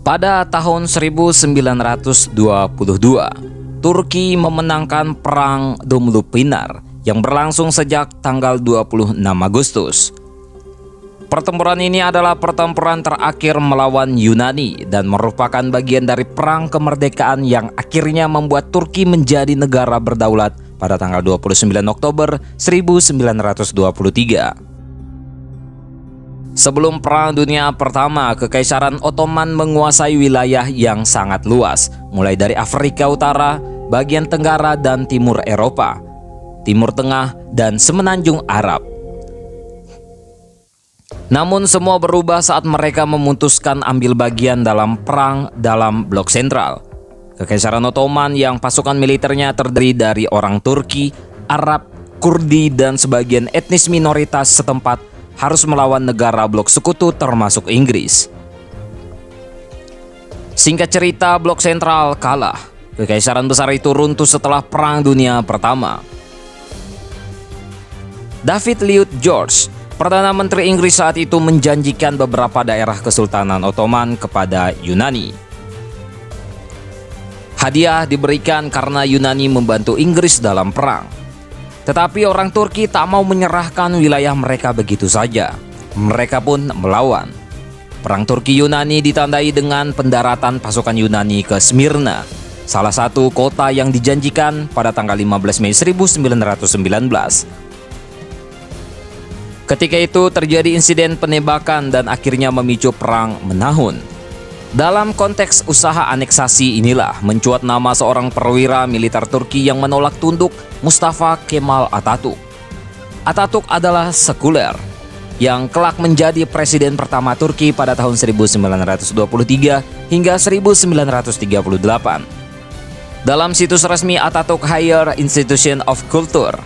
Pada tahun 1922, Turki memenangkan Perang Dumlupinar yang berlangsung sejak tanggal 26 Agustus. Pertempuran ini adalah pertempuran terakhir melawan Yunani dan merupakan bagian dari perang kemerdekaan yang akhirnya membuat Turki menjadi negara berdaulat pada tanggal 29 Oktober 1923. Sebelum Perang Dunia Pertama, Kekaisaran Ottoman menguasai wilayah yang sangat luas, mulai dari Afrika Utara, bagian Tenggara dan Timur Eropa, Timur Tengah, dan Semenanjung Arab. Namun semua berubah saat mereka memutuskan ambil bagian dalam perang dalam blok sentral. Kekaisaran Ottoman yang pasukan militernya terdiri dari orang Turki, Arab, Kurdi, dan sebagian etnis minoritas setempat harus melawan negara blok sekutu termasuk Inggris. Singkat cerita, blok sentral kalah. Kekaisaran besar itu runtuh setelah Perang Dunia Pertama. David Lloyd George, Perdana Menteri Inggris saat itu, menjanjikan beberapa daerah Kesultanan Ottoman kepada Yunani. Hadiah diberikan karena Yunani membantu Inggris dalam perang. Tetapi orang Turki tak mau menyerahkan wilayah mereka begitu saja. Mereka pun melawan. Perang Turki-Yunani ditandai dengan pendaratan pasukan Yunani ke Smyrna, salah satu kota yang dijanjikan, pada tanggal 15 Mei 1919. Ketika itu terjadi insiden penembakan dan akhirnya memicu perang menahun. Dalam konteks usaha aneksasi inilah mencuat nama seorang perwira militer Turki yang menolak tunduk, Mustafa Kemal Atatürk. Atatürk adalah sekuler yang kelak menjadi presiden pertama Turki pada tahun 1923 hingga 1938. Dalam situs resmi Atatürk Higher Institution of Culture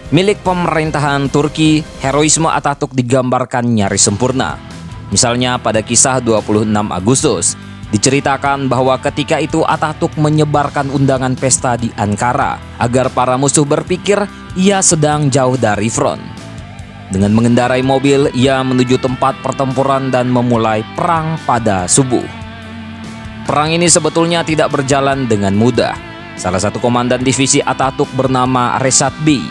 milik pemerintahan Turki, heroisme Atatürk digambarkan nyaris sempurna. Misalnya pada kisah 26 Agustus, diceritakan bahwa ketika itu Atatürk menyebarkan undangan pesta di Ankara agar para musuh berpikir ia sedang jauh dari front. Dengan mengendarai mobil, ia menuju tempat pertempuran dan memulai perang pada subuh. Perang ini sebetulnya tidak berjalan dengan mudah. Salah satu komandan divisi Atatürk bernama Reşat Bey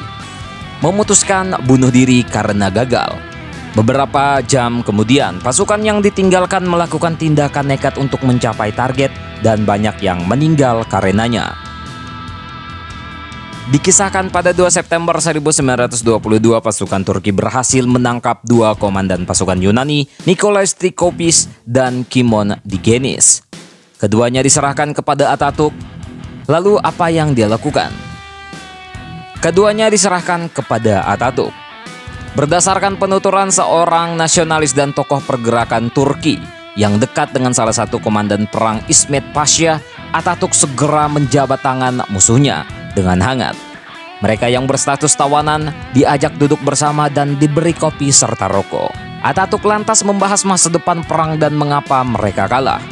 memutuskan bunuh diri karena gagal. Beberapa jam kemudian, pasukan yang ditinggalkan melakukan tindakan nekat untuk mencapai target dan banyak yang meninggal karenanya. Dikisahkan pada 2 September 1922 pasukan Turki berhasil menangkap dua komandan pasukan Yunani, Nikolaos Trikoupis dan Kimon Digenis. Keduanya diserahkan kepada Atatürk. Lalu apa yang dia lakukan? Keduanya diserahkan kepada Atatürk. Berdasarkan penuturan seorang nasionalis dan tokoh pergerakan Turki yang dekat dengan salah satu komandan perang İsmet Pasha, Atatürk segera menjabat tangan musuhnya dengan hangat. Mereka yang berstatus tawanan diajak duduk bersama dan diberi kopi serta rokok. Atatürk lantas membahas masa depan perang dan mengapa mereka kalah.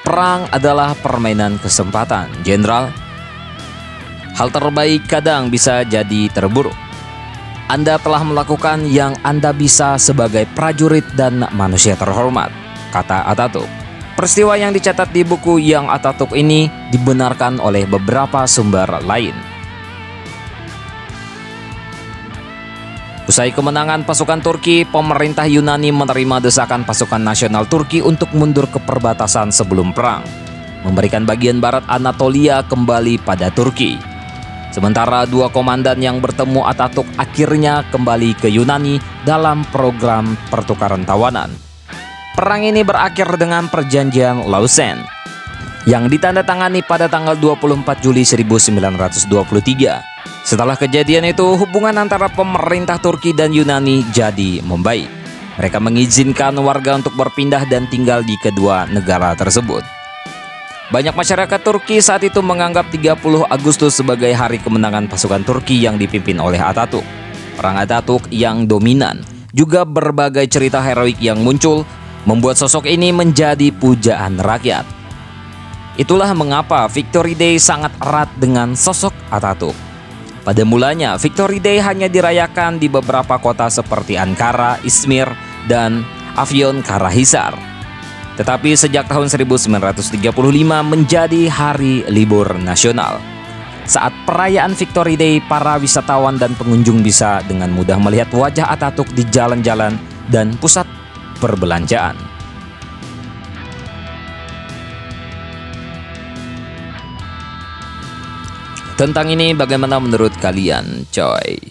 Perang adalah permainan kesempatan, Jenderal. Hal terbaik kadang bisa jadi terburuk. Anda telah melakukan yang Anda bisa sebagai prajurit dan manusia terhormat, kata Atatürk. Peristiwa yang dicatat di buku Yang Atatürk ini dibenarkan oleh beberapa sumber lain. Usai kemenangan pasukan Turki, pemerintah Yunani menerima desakan pasukan nasional Turki untuk mundur ke perbatasan sebelum perang, memberikan bagian barat Anatolia kembali pada Turki. Sementara dua komandan yang bertemu Atatürk akhirnya kembali ke Yunani dalam program pertukaran tawanan. Perang ini berakhir dengan perjanjian Lausanne yang ditandatangani pada tanggal 24 Juli 1923. Setelah kejadian itu, hubungan antara pemerintah Turki dan Yunani jadi membaik. Mereka mengizinkan warga untuk berpindah dan tinggal di kedua negara tersebut. Banyak masyarakat Turki saat itu menganggap 30 Agustus sebagai hari kemenangan pasukan Turki yang dipimpin oleh Atatürk. Perang Atatürk yang dominan, juga berbagai cerita heroik yang muncul, membuat sosok ini menjadi pujaan rakyat. Itulah mengapa Victory Day sangat erat dengan sosok Atatürk. Pada mulanya, Victory Day hanya dirayakan di beberapa kota seperti Ankara, Izmir, dan Afyonkarahisar. Tetapi sejak tahun 1935 menjadi hari libur nasional. Saat perayaan Victory Day, para wisatawan dan pengunjung bisa dengan mudah melihat wajah Atatürk di jalan-jalan dan pusat perbelanjaan. Tentang ini bagaimana menurut kalian, coy?